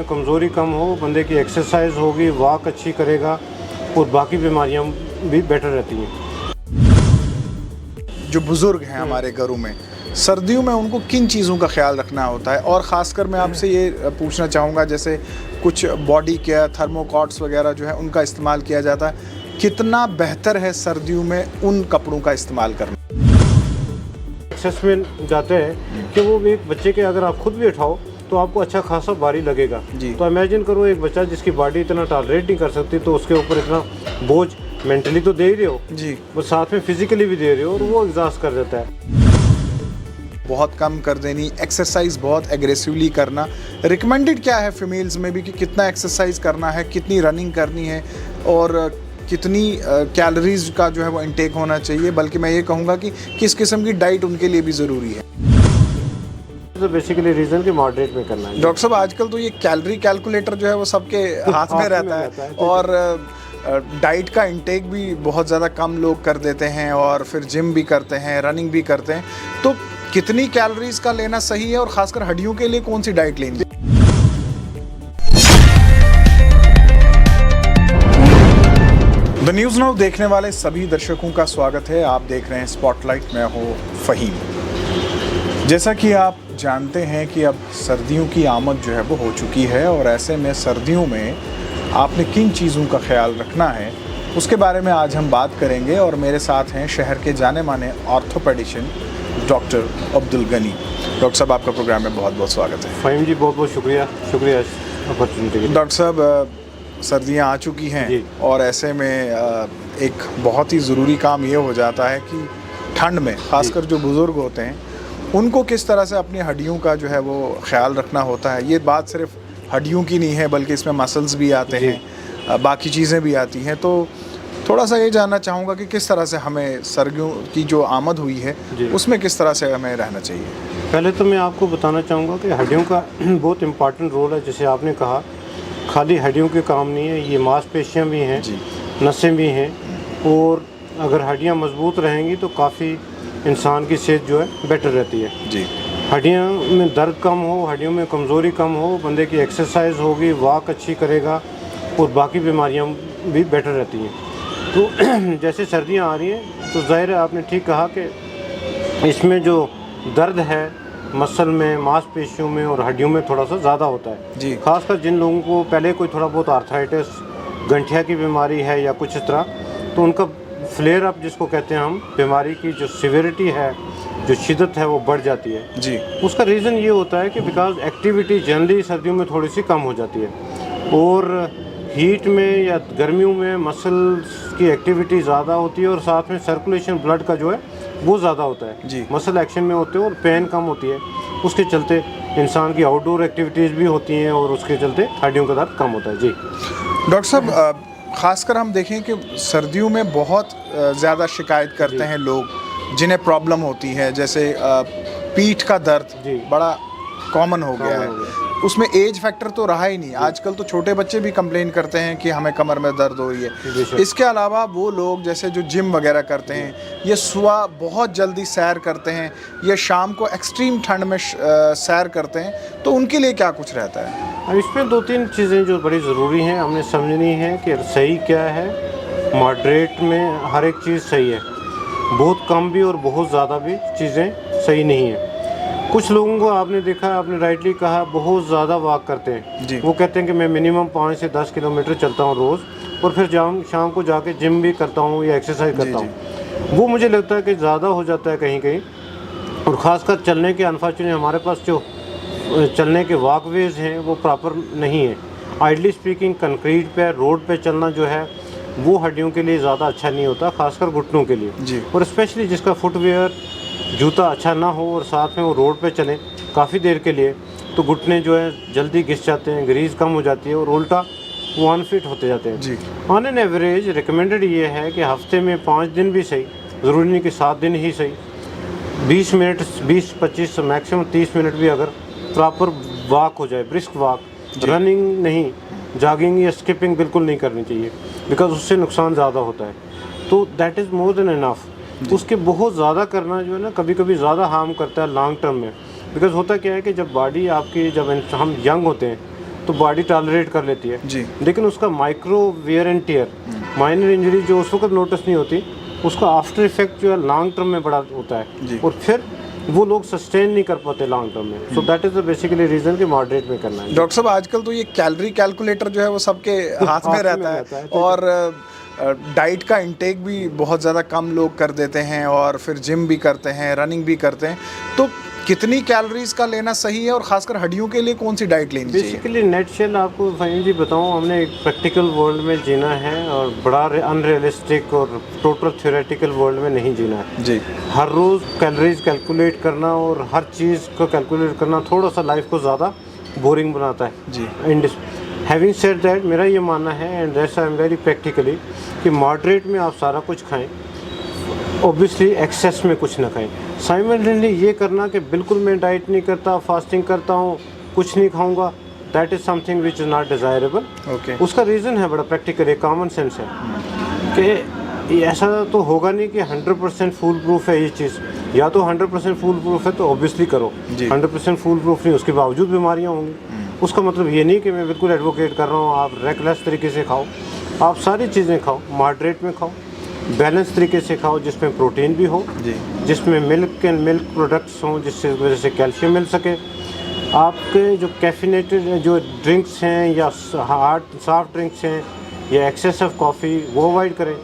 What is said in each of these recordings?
में कमज़ोरी कम हो, बंदे की एक्सरसाइज होगी, वॉक अच्छी करेगा और बाकी बीमारियां भी बेटर रहती हैं। जो बुज़ुर्ग हैं हमारे घरों में, सर्दियों में उनको किन चीज़ों का ख्याल रखना होता है? और ख़ासकर मैं आपसे ये पूछना चाहूँगा, जैसे कुछ बॉडी केयर, थर्मोकॉट्स वगैरह जो है उनका इस्तेमाल किया जाता है, कितना बेहतर है सर्दियों में उन कपड़ों का इस्तेमाल करना? एक्सेस में जाते हैं कि वो एक बच्चे के अगर आप खुद भी उठाओ तो आपको अच्छा खासा भारी लगेगा जी। तो इमेजिन करो एक बच्चा जिसकी बॉडी इतना टॉलरेट नहीं कर सकती, तो उसके ऊपर इतना बोझ मेंटली तो दे ही रहे हो जी, और साथ में फिजिकली भी दे रहे हो और वो एग्जॉस्ट कर देता है। बहुत कम कर देनी, एक्सरसाइज बहुत एग्रेसिवली करना, रिकमेंडेड क्या है फीमेल्स में भी कि कितना एक्सरसाइज करना है, कितनी रनिंग करनी है और कितनी कैलोरीज का जो है वो इनटेक होना चाहिए, बल्कि मैं ये कहूँगा कि किस किस्म की डाइट उनके लिए भी ज़रूरी है? तो बेसिकली रीज़न कि मॉडरेट में करना है। डॉक्टर साहब, आजकल तो ये कैलोरी कैलकुलेटर जो है वो सबके हाथ में रहता है और डाइट का इंटेक भी बहुत ज़्यादा कम लोग कर देते हैं और फिर जिम भी करते हैं, रनिंग भी करते हैं, तो कितनी कैलोरीज का लेना सही है और ख़ासकर हड्डियों के लिए कौन सी डाइट लेनी है? द न्यूज़ नाउ देखने वाले सभी दर्शकों का स्वागत है। आप देख रहे हैं स्पॉटलाइट, मैं हूँ फ़हीम। जैसा कि आप जानते हैं कि अब सर्दियों की आमद जो है वो हो चुकी है और ऐसे में सर्दियों में आपने किन चीज़ों का ख्याल रखना है उसके बारे में आज हम बात करेंगे। और मेरे साथ हैं शहर के जाने माने orthopaedician doctor Abdul Ghani. Doctor साहब, आपका प्रोग्राम में बहुत बहुत स्वागत है। फ़हीम जी, बहुत बहुत शुक्रिया अपॉर्चुनिटी के लिए। डॉक्टर साहब, सर्दियां आ चुकी हैं और ऐसे में एक बहुत ही ज़रूरी काम ये हो जाता है कि ठंड में ख़ासकर जो बुज़ुर्ग होते हैं उनको किस तरह से अपनी हड्डियों का जो है वो ख्याल रखना होता है। ये बात सिर्फ हड्डियों की नहीं है बल्कि इसमें मसल्स भी आते हैं, बाकी चीज़ें भी आती हैं। तो थोड़ा सा ये जानना चाहूँगा कि किस तरह से हमें सर्दियों की जो आमद हुई है उसमें किस तरह से हमें रहना चाहिए। पहले तो मैं आपको बताना चाहूँगा कि हड्डियों का बहुत इम्पॉर्टेंट रोल है। जैसे आपने कहा, खाली हड्डियों के काम नहीं है, ये मांसपेशियाँ भी हैं, नसें भी हैं, और अगर हड्डियाँ मजबूत रहेंगी तो काफ़ी इंसान की सेहत जो है बेटर रहती है जी। हड्डियों में दर्द कम हो, हड्डियों में कमज़ोरी कम हो, बंदे की एक्सरसाइज होगी, वॉक अच्छी करेगा और बाकी बीमारियां भी बेटर रहती हैं। तो जैसे सर्दियां आ रही हैं तो ज़ाहिर है, आपने ठीक कहा कि इसमें जो दर्द है मसल में, मांसपेशियों में और हड्डियों में थोड़ा सा ज़्यादा होता है जी। खासकर जिन लोगों को पहले कोई थोड़ा बहुत आर्थराइटिस, गंठिया की बीमारी है या कुछ इस तरह, तो उनका फ्लेयर अप जिसको कहते हैं हम, बीमारी की जो सिविरिटी है, जो शिद्दत है वो बढ़ जाती है जी। उसका रीज़न ये होता है कि बिकॉज एक्टिविटी जनरली सर्दियों में थोड़ी सी कम हो जाती है और हीट में या गर्मियों में मसल्स की एक्टिविटी ज़्यादा होती है और साथ में सर्कुलेशन ब्लड का जो है वो ज़्यादा होता है जी। मसल एक्शन में होते हैं और पेन कम होती है, उसके चलते इंसान की आउटडोर एक्टिविटीज़ भी होती हैं और उसके चलते हड्डियों का दर्द कम होता है। जी डॉक्टर साहब, ख़ासकर हम देखें कि सर्दियों में बहुत ज़्यादा शिकायत करते हैं लोग जिन्हें प्रॉब्लम होती है, जैसे पीठ का दर्द बड़ा कॉमन हो गया है। उसमें एज फैक्टर तो रहा ही नहीं, आजकल तो छोटे बच्चे भी कंप्लेन करते हैं कि हमें कमर में दर्द हो रही है। इसके अलावा वो लोग जैसे जो जिम वगैरह करते हैं, ये सुबह बहुत जल्दी सैर करते हैं, ये शाम को एक्सट्रीम ठंड में सैर करते हैं, तो उनके लिए क्या कुछ रहता है? अब इसमें दो तीन चीज़ें जो बड़ी ज़रूरी हैं हमने समझनी है कि सही क्या है। मॉडरेट में हर एक चीज़ सही है, बहुत कम भी और बहुत ज़्यादा भी चीज़ें सही नहीं है। कुछ लोगों को आपने देखा, आपने राइटली कहा, बहुत ज़्यादा वॉक करते हैं। वो कहते हैं कि मैं मिनिमम 5 से 10 किलोमीटर चलता हूँ रोज़ और फिर शाम को जाके जिम भी करता हूँ या एक्सरसाइज करता हूँ। वो मुझे लगता है कि ज़्यादा हो जाता है कहीं कहीं, और ख़ासकर चलने के अनफॉर्चुनेट हमारे पास जो चलने के वॉकवेज़ हैं वो प्रॉपर नहीं है। आइडली स्पीकिंग कंक्रीट पे, रोड पे चलना जो है वो हड्डियों के लिए ज़्यादा अच्छा नहीं होता, खासकर घुटनों के लिए। और स्पेशली जिसका फुटवेयर, जूता अच्छा ना हो और साथ में वो रोड पे चलें काफ़ी देर के लिए, तो घुटने जो है जल्दी घिस जाते हैं, ग्रीस कम हो जाती है और उल्टा वो अनफिट होते जाते हैं। ऑन एन एवरेज रिकमेंडेड ये है कि हफ्ते में 5 दिन भी सही, ज़रूरी नहीं कि 7 दिन ही सही, 20 मिनट, 20-25 मैक्सिमम 30 मिनट भी अगर प्रॉपर वॉक हो जाए, ब्रिस्क वॉक, रनिंग नहीं, जॉगिंग या स्किपिंग बिल्कुल नहीं करनी चाहिए बिकॉज उससे नुकसान ज़्यादा होता है। तो that is more than enough. उसके बहुत ज़्यादा करना जो है ना कभी कभी ज़्यादा हार्म करता है लॉन्ग टर्म में। बिकॉज होता क्या है कि जब बॉडी आपकी, जब हम यंग होते हैं तो बॉडी टॉलरेट कर लेती है जी। लेकिन उसका micro wear and tear, minor injury जो उस वक्त नोटिस नहीं होती, उसका आफ्टर इफेक्ट जो है लॉन्ग टर्म में बड़ा होता जी। है और फिर वो लोग सस्टेन नहीं कर पाते लॉन्ग टर्म में। So that is the basically reason कि मॉडरेट में करना है। डॉक्टर साहब आजकल तो ये कैलोरी कैलकुलेटर जो है वो सबके हाथ में रहता है और डाइट का इंटेक भी बहुत ज़्यादा कम लोग कर देते हैं और फिर जिम भी करते हैं, रनिंग भी करते हैं, तो कितनी कैलोरीज का लेना सही है और खासकर हड्डियों के लिए कौन सी डाइट लेनी चाहिए? बेसिकली नेट शेल आपको फाइन जी बताऊं, हमने एक प्रैक्टिकल वर्ल्ड में जीना है और बड़ा अनरियलिस्टिक और टोटल थ्योरेटिकल वर्ल्ड में नहीं जीना है जी। हर रोज़ कैलोरीज कैलकुलेट करना और हर चीज़ को कैलकुलेट करना थोड़ा सा लाइफ को ज़्यादा बोरिंग बनाता है जी। एंड हैविंग सेड दैट मेरा ये मानना है and that's I am very practically कि मॉडरेट में आप सारा कुछ खाएं, ऑब्वियसली एक्सेस में कुछ ना खाएं। साइमल्टेनियसली ये करना कि बिल्कुल मैं डाइट नहीं करता, फास्टिंग करता हूँ, कुछ नहीं खाऊंगा, that is something which is not desirable. Okay. उसका रीज़न है बड़ा प्रैक्टिकल, एक कॉमन सेंस है कि ऐसा तो होगा नहीं कि 100% फूल प्रूफ है ये चीज़, या तो 100% फूल प्रूफ है तो ऑब्वियसली करो, 100% फूल प्रूफ नहीं उसके बावजूद बीमारियाँ होंगी। उसका मतलब ये नहीं कि मैं बिल्कुल एडवोकेट कर रहा हूँ आप रेकलेस तरीके से खाओ, आप सारी चीज़ें खाओ, मॉडरेट में खाओ, बैलेंस तरीके से खाओ जिसमें प्रोटीन भी हो, जिसमें मिल्क एंड मिल्क प्रोडक्ट्स हों जिससे वजह से कैल्शियम मिल सके। आपके जो कैफिनेटेड जो ड्रिंक्स हैं या हार्ड सॉफ्ट ड्रिंक्स हैं या एक्सेस ऑफ कॉफ़ी वो अवॉइड करें,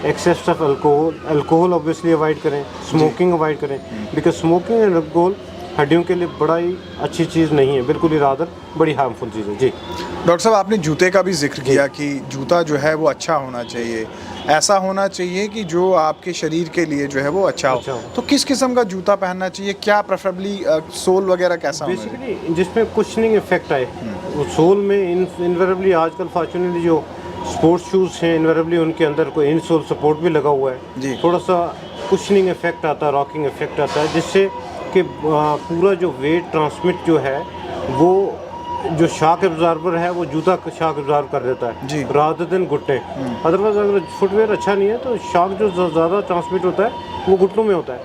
excess of alcohol obviously avoid करें, स्मोकिंग अवॉइड करें, बिकॉज स्मोकिंग एंड अल्कोहल हड्डियों के लिए बड़ा ही अच्छी चीज़ नहीं है, बिल्कुल ही रादर बड़ी हार्मफुल चीज़ है। जी डॉक्टर साहब आपने जूते का भी जिक्र किया कि जूता जो है वो अच्छा होना चाहिए, ऐसा होना चाहिए कि जो आपके शरीर के लिए जो है वो अच्छा हो। तो किस किस्म का जूता पहनना चाहिए, क्या प्रेफरेबली सोल वगैरह कैसा होना चाहिए? बेसिकली जिसमें कुशनिंग इफेक्ट आए, वो सोल में इनवेरेबली आजकल फॉर्चुनेटली जो स्पोर्ट्स शूज़ हैं इनवेरेबली उनके अंदर कोई इन सोल सपोर्ट भी लगा हुआ है, थोड़ा सा कुशनिंग इफेक्ट आता है, रॉकिंग इफेक्ट आता है, जिससे कि पूरा जो वेट ट्रांसमिट जो है वो जो शॉक एब्जॉर्बर है वो जूता शॉक एब्जॉर्ब कर देता है रादर देन घुटने। अदरवाइज अगर फुटवेयर अच्छा नहीं है तो शॉक जो ज़्यादा ट्रांसमिट होता है वो घुटनों में होता है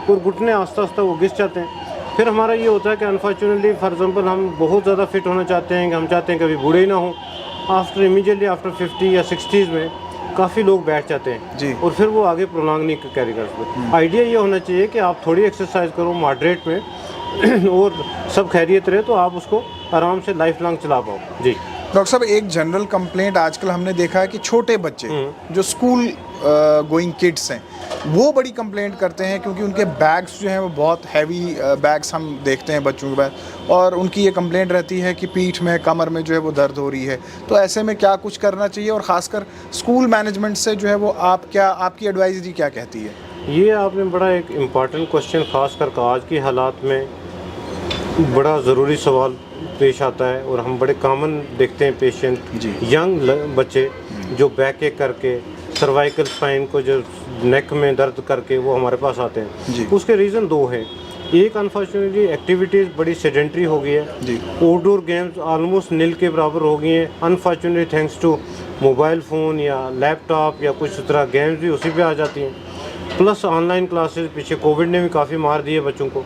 और घुटने आस्ता आस्ता वो घिस जाते हैं। फिर हमारा ये होता है कि अनफॉर्चुनेटली फॉर एग्जांपल हम बहुत ज़्यादा फिट होना चाहते हैं कि हम चाहते हैं कभी बूढ़े ही ना हो, इमीडिएटली आफ्टर 50 या 60s में काफ़ी लोग बैठ जाते हैं और फिर वो आगे प्रोलॉन्ग नहीं कैरी कर सकते। आइडिया ये होना चाहिए कि आप थोड़ी एक्सरसाइज करो मॉडरेट में और सब खैरियत रहे तो आप उसको आराम से लाइफ लॉन्ग चला पाओ। जी डॉक्टर साहब एक जनरल कंप्लेंट आजकल हमने देखा है कि छोटे बच्चे जो स्कूल गोइंग किड्स हैं वो बड़ी कंप्लेंट करते हैं क्योंकि उनके बैग्स जो हैं वो बहुत हैवी बैग्स हम देखते हैं बच्चों के बैग, और उनकी ये कंप्लेंट रहती है कि पीठ में कमर में जो है वो दर्द हो रही है। तो ऐसे में क्या कुछ करना चाहिए और ख़ासकर स्कूल मैनेजमेंट से जो है वो आपकी एडवाइजरी क्या कहती है? ये आपने बड़ा एक इम्पॉर्टेंट क्वेश्चन ख़ास कर आज की हालात में बड़ा ज़रूरी सवाल पेश आता है और हम बड़े कॉमन देखते हैं पेशेंट यंग बच्चे जो बैक एक करके सर्वाइकल स्पाइन को जो नेक में दर्द करके वो हमारे पास आते हैं। उसके रीज़न दो हैं, एक अनफॉर्चुनेटली एक्टिविटीज़ बड़ी सेडेंट्री हो गई है, आउटडोर गेम्स ऑलमोस्ट नील के बराबर हो गई हैं unfortunately thanks to mobile phone या लैपटॉप या कुछ तरह गेम्स भी उसी पे आ जाती हैं, प्लस ऑनलाइन क्लासेस पीछे कोविड ने भी काफ़ी मार दिए बच्चों को,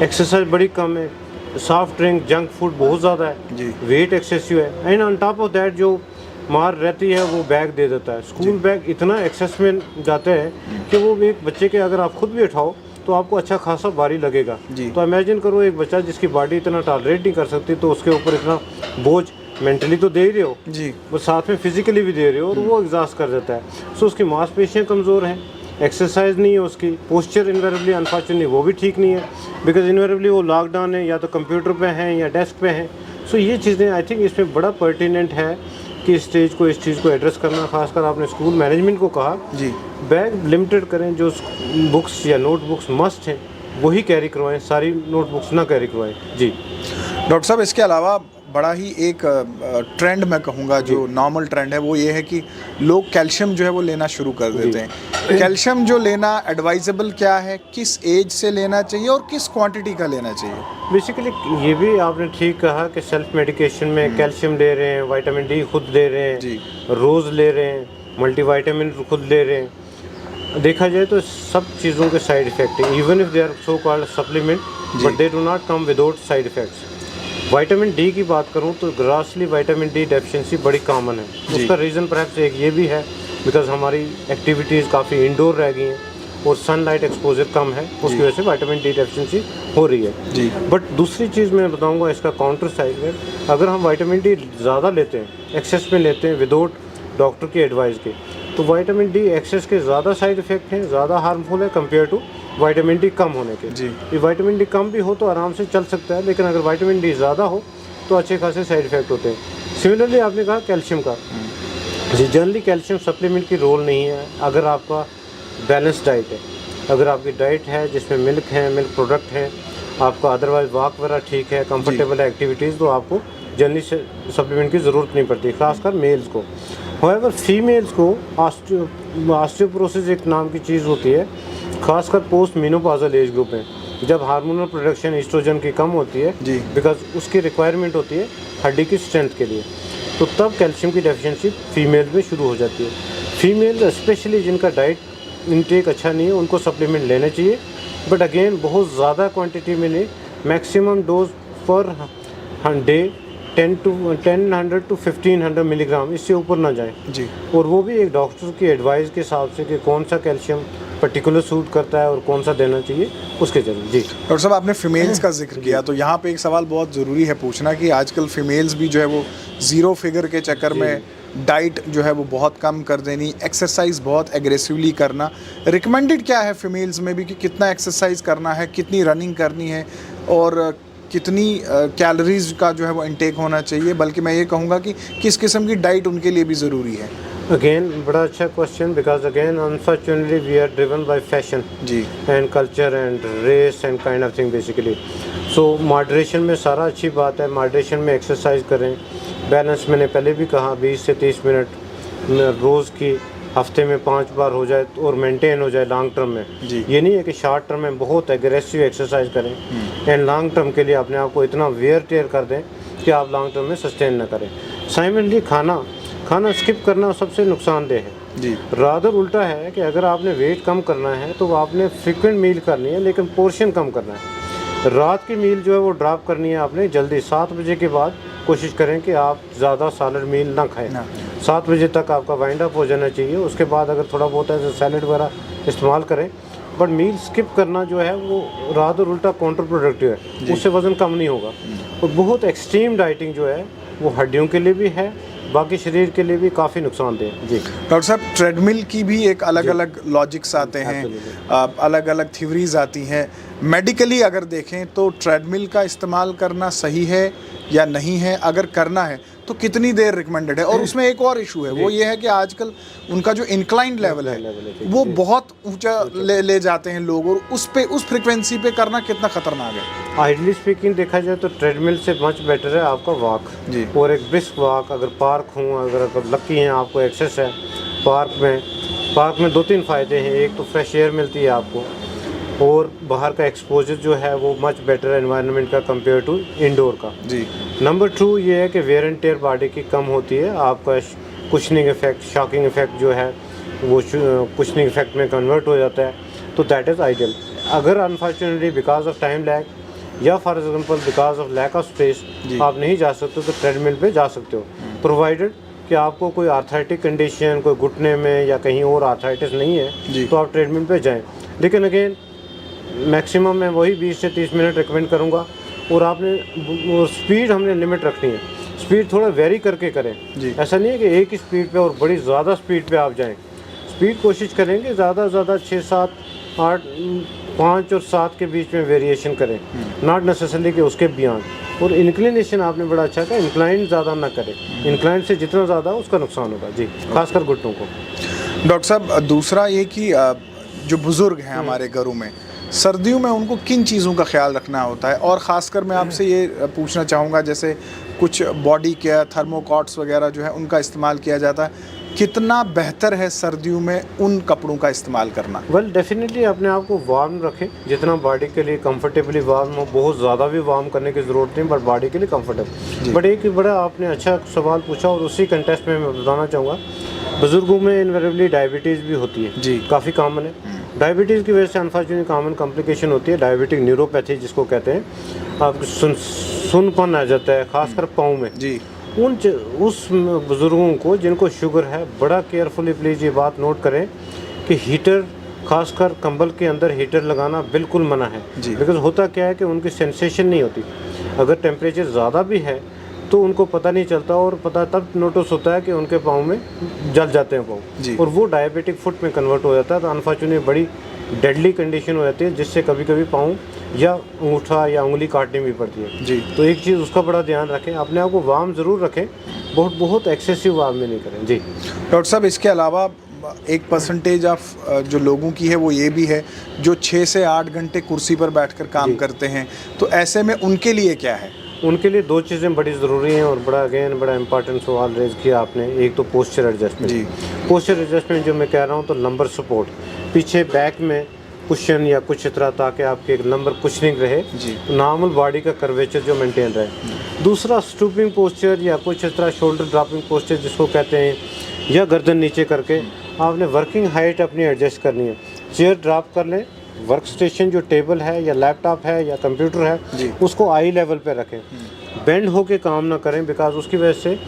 एक्सरसाइज बड़ी कम है, सॉफ्ट ड्रिंक जंक फूड बहुत ज़्यादा है, वेट एक्सेसिव है and on top of that जो मार रहती है वो बैग दे देता है। स्कूल बैग इतना एक्सेस में जाते हैं कि वो एक बच्चे के अगर आप खुद भी उठाओ तो आपको अच्छा खासा भारी लगेगा। तो इमेजिन करो एक बच्चा जिसकी बॉडी इतना टॉलरेट नहीं कर सकती तो उसके ऊपर इतना बोझ मेंटली तो दे ही रहे हो वो साथ में फिजिकली भी दे रहे हो और वो एग्जॉस्ट कर देता है। सो उसकी मांसपेशियाँ कमज़ोर हैं, एक्सरसाइज नहीं है उसकी, पोस्चर इनवेरेबली अनफॉर्चुनेटली वो भी ठीक नहीं है बिकॉज इनवेरेबली वो लॉकडाउन है या तो कंप्यूटर पे हैं या डेस्क पे हैं। सो ये चीज़ें आई थिंक इसमें बड़ा पर्टिनेंट है कि इस चीज़ को एड्रेस करना। खासकर आपने स्कूल मैनेजमेंट को कहा बैग लिमिटेड करें, जो बुक्स या नोटबुक्स मस्ट हैं वही कैरी करवाएं, सारी नोटबुक्स ना कैरी करवाएं। जी डॉक्टर साहब इसके अलावा बड़ा ही एक ट्रेंड मैं कहूँगा जो नॉर्मल ट्रेंड है वो ये है कि लोग कैल्शियम जो है वो लेना शुरू कर देते हैं। कैल्शियम जो लेना एडवाइजेबल क्या है, किस एज से लेना चाहिए और किस क्वांटिटी का लेना चाहिए? बेसिकली ये भी आपने ठीक कहा कि सेल्फ मेडिकेशन में कैल्शियम ले रहे हैं, विटामिन डी खुद ले रहे हैं, रोज़ ले रहे हैं, मल्टीविटामिन खुद ले रहे हैं। देखा जाए तो सब चीज़ों के साइड इफ़ेक्ट है, even if they are so called supplement but they do not come without side effects. Vitamin D की बात करूं तो ग्रासली विटामिन डी डेफिशिएंसी बड़ी कॉमन है। उसका रीज़न परहैप्स एक ये भी है बिकॉज हमारी एक्टिविटीज़ काफ़ी इंडोर रह गई हैं और सनलाइट एक्सपोजर कम है, उसकी वजह से विटामिन डी डेफिशिएंसी हो रही है जी। बट दूसरी चीज़ मैं बताऊंगा इसका काउंटर साइड है, अगर हम विटामिन डी ज़्यादा लेते हैं, एक्सेस में लेते हैं विदाउट डॉक्टर की एडवाइस के, तो विटामिन डी एक्सेस के ज़्यादा साइड इफ़ेक्ट हैं, ज़्यादा हार्मफुल है कंपेयर टू विटामिन डी कम होने के। जी। ये विटामिन डी कम भी हो तो आराम से चल सकता है, लेकिन अगर विटामिन डी ज़्यादा हो तो अच्छे खासे साइड इफ़ेक्ट होते हैं। सिमिलरली आपने कहा कैल्शियम का, जी जनरली कैल्शियम सप्लीमेंट की रोल नहीं है अगर आपका बैलेंस डाइट है। अगर आपकी डाइट है जिसमें मिल्क है, मिल्क प्रोडक्ट हैं, आपका अदरवाइज वॉक वगैरह ठीक है, कंफर्टेबल है एक्टिविटीज़, तो आपको जनरली सप्लीमेंट की ज़रूरत नहीं पड़ती, खासकर मेल्स को। हाउएवर फीमेल्स को ऑस्टियोपोरोसिस एक नाम की चीज़ होती है, खासकर पोस्ट मेनोपॉजल एज ग्रुप में, जब हार्मोनल प्रोडक्शन एस्ट्रोजन की कम होती है बिकॉज उसकी रिक्वायरमेंट होती है हड्डी की स्ट्रेंथ के लिए, तो तब कैल्शियम की डेफिशिएंसी फीमेल में शुरू हो जाती है। फीमेल स्पेशली जिनका डाइट इनटेक अच्छा नहीं है उनको सप्लीमेंट लेना चाहिए, बट अगेन बहुत ज़्यादा क्वांटिटी में नहीं, maximum dose per day 1000 to 1500 milligram, इससे ऊपर ना जाए जी। और वो भी एक डॉक्टर की एडवाइस के हिसाब से कि कौन सा कैल्शियम पर्टिकुलर सूट करता है और कौन सा देना चाहिए उसके जरिए। जी डॉक्टर साहब, आपने फीमेल्स का जिक्र किया तो यहाँ पे एक सवाल बहुत ज़रूरी है पूछना कि आजकल फीमेल्स भी जो है वो ज़ीरो फिगर के चक्कर में डाइट जो है वो बहुत कम कर देनी, एक्सरसाइज बहुत एग्रेसिवली करना, रिकमेंडेड क्या है फीमेल्स में भी कि कितना एक्सरसाइज करना है, कितनी रनिंग करनी है और कितनी कैलोरीज का जो है वो इनटेक होना चाहिए, बल्कि मैं ये कहूँगा कि किस किस्म की डाइट उनके लिए भी ज़रूरी है? अगेन बड़ा अच्छा question, because again unfortunately we are driven by fashion जी and culture and race and kind of thing basically. So moderation में सारा अच्छी बात है, मॉडरेशन में एक्सरसाइज करें, बैलेंस मैंने पहले भी कहा 20 से 30 मिनट रोज़ की, हफ्ते में 5 बार हो जाए और मेंटेन हो जाए लॉन्ग टर्म में। ये नहीं है कि शॉर्ट टर्म में बहुत एग्रेसिव एक्सरसाइज करें एंड लॉन्ग टर्म के लिए अपने आप को इतना वेयर टेयर कर दें कि आप लॉन्ग टर्म में सस्टेन ना करें। साइमनली खाना स्किप करना सबसे नुकसानदेह है जी। रादर उल्टा है कि अगर आपने वेट कम करना है तो आपने फ्रीक्वेंट मील करनी है, लेकिन पोर्शन कम करना है। रात की मील जो है वो ड्रॉप करनी है आपने जल्दी, 7 बजे के बाद कोशिश करें कि आप ज़्यादा सॉलिड मील ना खाएं। 7 बजे तक आपका वाइंड अप हो जाना चाहिए, उसके बाद अगर थोड़ा बहुत ऐसे सैलड वगैरह इस्तेमाल करें, बट मील स्किप करना जो है वो रादर उल्टा काउंटर प्रोडक्टिव है, उससे वज़न कम नहीं होगा। और बहुत एक्सट्रीम डाइटिंग जो है वो हड्डियों के लिए भी है, बाकी शरीर के लिए भी काफ़ी नुकसानदेह है। जी डॉक्टर साहब, ट्रेडमिल की भी एक अलग अलग लॉजिक्स आते हैं, अलग अलग थ्योरीज आती हैं। मेडिकली अगर देखें तो ट्रेडमिल का इस्तेमाल करना सही है या नहीं है, अगर करना है तो कितनी देर रिकमेंडेड है? और उसमें एक और इशू है, वो ये है कि आजकल उनका जो इंक्लाइंड लेवल है वो बहुत ऊंचा ले जाते हैं लोग, और उस फ्रिक्वेंसी पे करना कितना खतरनाक है? आइडली स्पीकिंग देखा जाए तो ट्रेडमिल से मच बेटर है आपका वॉक, और एक ब्रिस्क वॉक। अगर पार्क हूँ, अगर लकी हैं आपको एक्सेस है पार्क में 2-3 फ़ायदे हैं। एक तो फ्रेश एयर मिलती है आपको, और बाहर का एक्सपोजर जो है वो मच बेटर है एनवायरनमेंट का कंपेयर टू इंडोर का। जी। नंबर 2 ये है कि वेयर एंड टेयर बॉडी की कम होती है, आपका कुशनिंग इफेक्ट, शॉकिंग इफेक्ट जो है वो कुशनिंग इफेक्ट में कन्वर्ट हो जाता है, तो दैट इज़ आइडियल। अगर unfortunately because of time lag या for example because of lack of space आप नहीं जा सकते तो ट्रेडमिल पे जा सकते हो, प्रोवाइडेड कि आपको कोई आर्थराइटिक कंडीशन, कोई घुटने में या कहीं और आर्थराइटिस नहीं है तो आप ट्रेडमिल पे जाएं। लेकिन अगेन मैक्सिमम मैं वही 20 से 30 मिनट रिकमेंड करूँगा, और आपने स्पीड हमने लिमिट रखनी है, स्पीड थोड़ा वेरी करके करें। ऐसा नहीं है कि एक ही स्पीड पे और बड़ी ज़्यादा स्पीड पे आप जाएं। स्पीड कोशिश करेंगे ज़्यादा 6, 7, 8, 5 और 7 के बीच में वेरिएशन करें, नॉट नेसेसरली कि उसके बियॉन्ड। और इंक्लिनेशन आपने बड़ा अच्छा कहा, इंक्लाइन ज़्यादा ना करें, इंक्लाइन से जितना ज़्यादा उसका नुकसान होगा। जी, खासकर घुटनों को। डॉक्टर साहब, दूसरा ये कि जो बुज़ुर्ग हैं हमारे घरों में, सर्दियों में उनको किन चीज़ों का ख्याल रखना होता है? और ख़ासकर मैं आपसे ये पूछना चाहूँगा, जैसे कुछ बॉडी केयर, थर्मोकॉट्स वगैरह जो है उनका इस्तेमाल किया जाता है, कितना बेहतर है सर्दियों में उन कपड़ों का इस्तेमाल करना? वेल डेफिनेटली अपने आप को वार्म रखें, जितना बॉडी के लिए कंफर्टेबली वार्म हो, बहुत ज़्यादा भी वार्म करने की ज़रूरत नहीं, बट बॉडी के लिए कंफर्टेबल। बट एक बड़ा आपने अच्छा सवाल पूछा, और उसी कंटेस्ट में मैं बताना चाहूँगा, बुज़ुर्गों में इनवेरेबली डायबिटीज़ भी होती है, काफ़ी कॉमन है। डायबिटीज़ की वजह से अनफॉर्चुनेटली कॉमन कॉम्प्लिकेशन होती है डायबिटिक न्यूरोपैथी जिसको कहते हैं। आपको सुनपन आ जाता है खासकर पाँव में जी। उस बुज़ुर्गों को जिनको शुगर है बड़ा केयरफुली प्लीज़ ये बात नोट करें कि हीटर खासकर कंबल के अंदर हीटर लगाना बिल्कुल मना है। जी। बिकॉज होता क्या है कि उनकी सेंसेशन नहीं होती। अगर टेम्परेचर ज़्यादा भी है तो उनको पता नहीं चलता और पता तब नोटिस होता है कि उनके पाँव में जल जाते हैं जी। पाँव और वो डायबिटिक फुट में कन्वर्ट हो जाता है। तो अनफॉर्चुनेटली बड़ी डेडली कंडीशन हो जाती है जिससे कभी कभी पाँव या अंगूठा या उंगली काटनी भी पड़ती है। जी। तो एक चीज़ उसका बड़ा ध्यान रखें, अपने आप को वार्म ज़रूर रखें, बहुत एक्सेसिव वार्म में नहीं करें। जी डॉक्टर साहब, इसके अलावा एक परसेंटेज ऑफ जो लोगों की है वो ये भी है जो 6 से 8 घंटे कुर्सी पर बैठकर काम करते हैं, तो ऐसे में उनके लिए क्या है? उनके लिए 2 चीज़ें बड़ी ज़रूरी हैं और बड़ा इंपॉर्टेंट सवाल रेज किया आपने। एक तो पोस्चर एडजस्टमेंट। जी। पोस्चर एडजस्टमेंट जो मैं कह रहा हूँ तो लंबर सपोर्ट, पीछे बैक में कुशन या कुछ तरह ताकि आपके एक लंबर कुशनिंग रहे, नॉर्मल बॉडी का कर्वेचर जो मेंटेन रहे। दूसरा स्टूपिंग पोस्चर या कुछ इस तरह शोल्डर ड्रॉपिंग पोस्चर जिसको कहते हैं, या गर्दन नीचे करके आपने वर्किंग हाइट अपनी एडजस्ट करनी है। चेयर ड्रॉप कर लें, वर्क स्टेशन जो टेबल है या लैपटॉप है या कंप्यूटर है उसको आई लेवल पे रखें। बेंड होके काम ना करें बिकॉज उसकी वजह से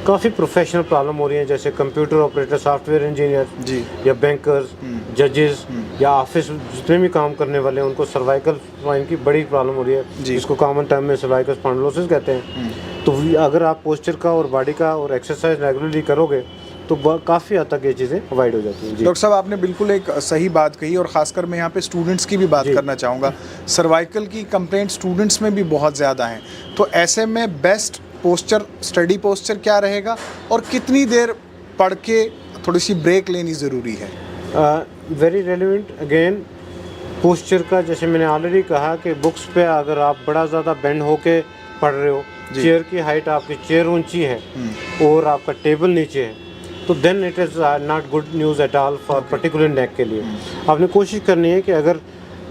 काफ़ी प्रोफेशनल प्रॉब्लम हो रही है, जैसे कंप्यूटर ऑपरेटर, सॉफ्टवेयर इंजीनियर या बैंकर्स, जजेस या ऑफिस जितने भी काम करने वाले हैं उनको सर्वाइकल स्पाइन की बड़ी प्रॉब्लम हो रही है जिसको कॉमन टर्म में सर्वाइकल स्पॉन्डिलोसिस कहते हैं। तो अगर आप पोस्चर का और बॉडी का और एक्सरसाइज रेगुलरली करोगे तो काफ़ी हद तक ये चीज़ें अवॉइड हो जाती हैं। डॉक्टर साहब, आपने बिल्कुल एक सही बात कही और ख़ासकर मैं यहाँ पे स्टूडेंट्स की भी बात करना चाहूँगा। सर्वाइकल की कंप्लेंट स्टूडेंट्स में भी बहुत ज़्यादा हैं, तो ऐसे में बेस्ट पोस्चर, स्टडी पोस्चर क्या रहेगा और कितनी देर पढ़ के थोड़ी सी ब्रेक लेनी ज़रूरी है? वेरी रेलिवेंट अगेन पोस्चर का, जैसे मैंने ऑलरेडी कहा कि बुक्स पे अगर आप बड़ा ज़्यादा बेंड होके पढ़ रहे हो, चेयर की हाइट आपकी चेयर ऊंची है और आपका टेबल नीचे है, तो then it is not good news at all for particular neck के लिए। आपने कोशिश करनी है कि अगर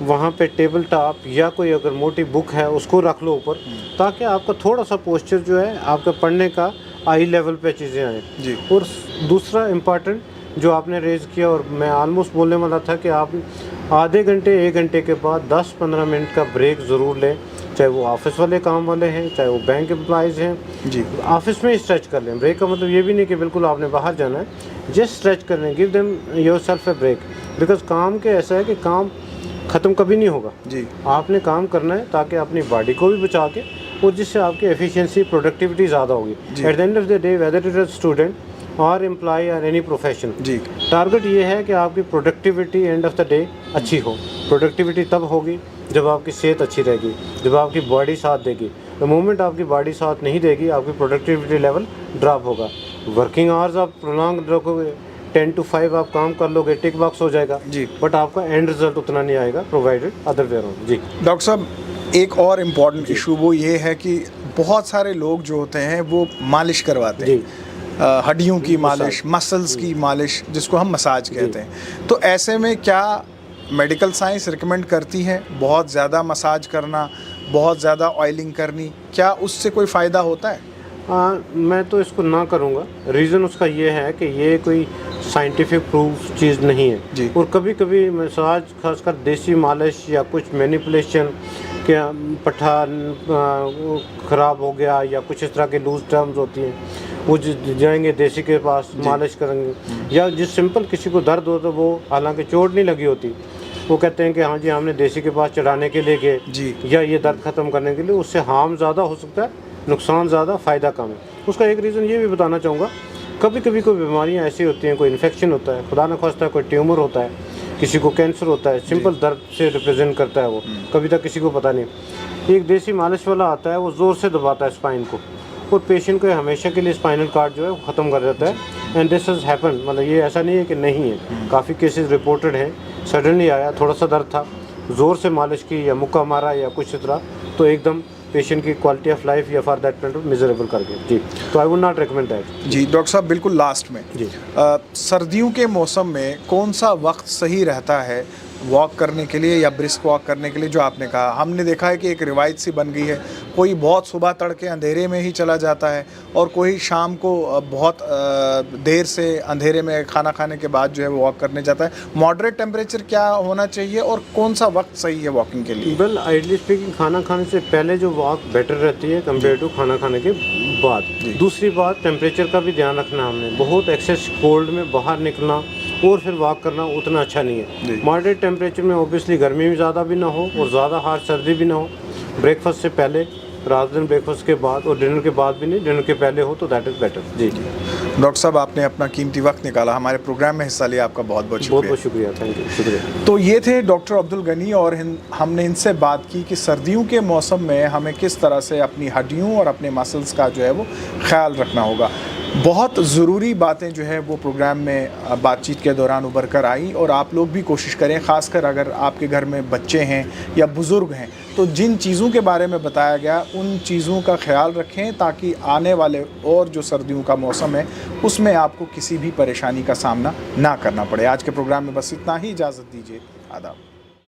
वहाँ पे टेबल टॉप या कोई अगर मोटी बुक है उसको रख लो ऊपर, ताकि आपका थोड़ा सा पोस्चर जो है आपका पढ़ने का आई लेवल पे चीज़ें आएँ। और दूसरा इम्पॉर्टेंट जो आपने रेज़ किया और मैं ऑलमोस्ट बोलने वाला था कि आप आधे घंटे 1 घंटे के बाद 10-15 मिनट का ब्रेक ज़रूर लें, चाहे वो ऑफिस वाले काम वाले हैं, चाहे वो बैंक एम्प्लॉयज़ हैं। जी, ऑफिस में स्ट्रेच कर लें। ब्रेक का मतलब ये भी नहीं कि बिल्कुल आपने बाहर जाना है, जस्ट स्ट्रेच कर लें, give them yourself a break. Because काम के ऐसा है कि काम ख़त्म कभी नहीं होगा। जी, आपने काम करना है ताकि अपनी बॉडी को भी बचा के और जिससे आपकी एफिशिएंसी, प्रोडक्टिविटी ज़्यादा होगी। At the end of the day whether it is student और एम्प्लॉय और एनी प्रोफेशन, जी, टारगेट ये है कि आपकी productivity end of the day अच्छी हो। प्रोडक्टिविटी तब होगी जब आपकी सेहत अच्छी रहेगी, जब आपकी बॉडी साथ देगी। द मोमेंट आपकी बॉडी साथ नहीं देगी, आपकी प्रोडक्टिविटी लेवल ड्रॉप होगा। वर्किंग आवर्स आप प्रोलॉन्ग रखोगे, 10 to 5 आप काम कर लोगे, टिक बॉक्स हो जाएगा जी, बट आपका एंड रिजल्ट उतना नहीं आएगा प्रोवाइडेड अदर वे अराउंड। जी डॉक्टर साहब, एक और इम्पॉर्टेंट इशू वो ये है कि बहुत सारे लोग जो होते हैं वो मालिश करवाते हैं, हड्डियों की मालिश, मसल्स की मालिश जिसको हम मसाज कहते हैं। तो ऐसे में क्या मेडिकल साइंस रिकमेंड करती है बहुत ज़्यादा मसाज करना, बहुत ज़्यादा ऑयलिंग करनी, क्या उससे कोई फ़ायदा होता है? मैं तो इसको ना करूँगा। रीज़न उसका ये है कि ये कोई साइंटिफिक प्रूफ चीज़ नहीं है जी। और कभी कभी मसाज, खासकर देसी मालिश या कुछ मैनिपुलेशन के पट्ठा ख़राब हो गया या कुछ इस तरह के लूज टर्म्स होती हैं, वो जाएंगे देसी के पास, मालिश करेंगे। या जिस सिंपल किसी को दर्द हो तो वो हालांकि चोट नहीं लगी होती, वो कहते हैं कि हाँ जी हमने देसी के पास चढ़ाने के लिए गए जी, या ये दर्द ख़त्म करने के लिए। उससे हार्म ज़्यादा हो सकता है, नुकसान ज़्यादा, फ़ायदा कम है। उसका एक रीज़न ये भी बताना चाहूँगा, कभी कभी कोई बीमारियाँ ऐसी होती हैं, कोई इन्फेक्शन होता है, खुदा न खास्ता कोई ट्यूमर होता है, किसी को कैंसर होता है, सिंपल दर्द से रिप्रेजेंट करता है वो, कभी तक किसी को पता नहीं। एक देसी मालिश वाला आता है, वो ज़ोर से दबाता है स्पाइन को और पेशेंट को हमेशा के लिए स्पाइनल कार्ड जो है वो ख़त्म कर देता है। एंड दिस हैज़ हैपन, मतलब ये ऐसा नहीं है कि नहीं है, काफ़ी केसेस रिपोर्टेड हैं। सडनली आया, थोड़ा सा दर्द था, ज़ोर से मालिश की या मुक्का मारा या कुछ इस तरह, तो एकदम पेशेंट की क्वालिटी ऑफ लाइफ या फॉर दैट मैटर मिजरेबल कर गए जी। तो I would not recommend that. जी डॉक्टर साहब, बिल्कुल लास्ट में जी, सर्दियों के मौसम में कौन सा वक्त सही रहता है वॉक करने के लिए या ब्रिस्क वॉक करने के लिए, जो आपने कहा, हमने देखा है कि एक रिवायत सी बन गई है, कोई बहुत सुबह तड़के अंधेरे में ही चला जाता है और कोई शाम को बहुत देर से अंधेरे में खाना खाने के बाद जो है वो वॉक करने जाता है। मॉडरेट टेम्परेचर क्या होना चाहिए और कौन सा वक्त सही है वॉकिंग के लिए? वेल आइडली स्पीकिंग खाना खाने से पहले जो वॉक बेटर रहती है कंपेयर टू खाना खाने के बाद। दूसरी बात, टेम्परेचर का भी ध्यान रखना हमने। बहुत एक्सेस कोल्ड में बाहर निकलना और फिर वॉक करना उतना अच्छा नहीं है। मॉडरेट टेम्परेचर में ऑब्वियसली गर्मी भी ज़्यादा भी ना हो और ज़्यादा हार्ड सर्दी भी ना हो। ब्रेकफास्ट से पहले, रात दिन ब्रेकफास्ट के बाद और डिनर के बाद भी नहीं, डिनर के पहले हो तो दैट इज़ बेटर। जी जी डॉक्टर साहब, आपने अपना कीमती वक्त निकाला, हमारे प्रोग्राम में हिस्सा लिया, आपका बहुत बहुत शुक्रिया। बहुत बहुत शुक्रिया, थैंक यू, शुक्रिया। तो ये थे डॉक्टर अब्दुल गनी और हमने इनसे बात की कि सर्दियों के मौसम में हमें किस तरह से अपनी हड्डियों और अपने मसल्स का जो है वो ख्याल रखना होगा। बहुत ज़रूरी बातें जो है वो प्रोग्राम में बातचीत के दौरान उभर कर आई और आप लोग भी कोशिश करें, ख़ासकर अगर आपके घर में बच्चे हैं या बुज़ुर्ग हैं, तो जिन चीज़ों के बारे में बताया गया उन चीज़ों का ख्याल रखें ताकि आने वाले और जो सर्दियों का मौसम है उसमें आपको किसी भी परेशानी का सामना ना करना पड़े। आज के प्रोग्राम में बस इतना ही, इजाज़त दीजिए, आदाब।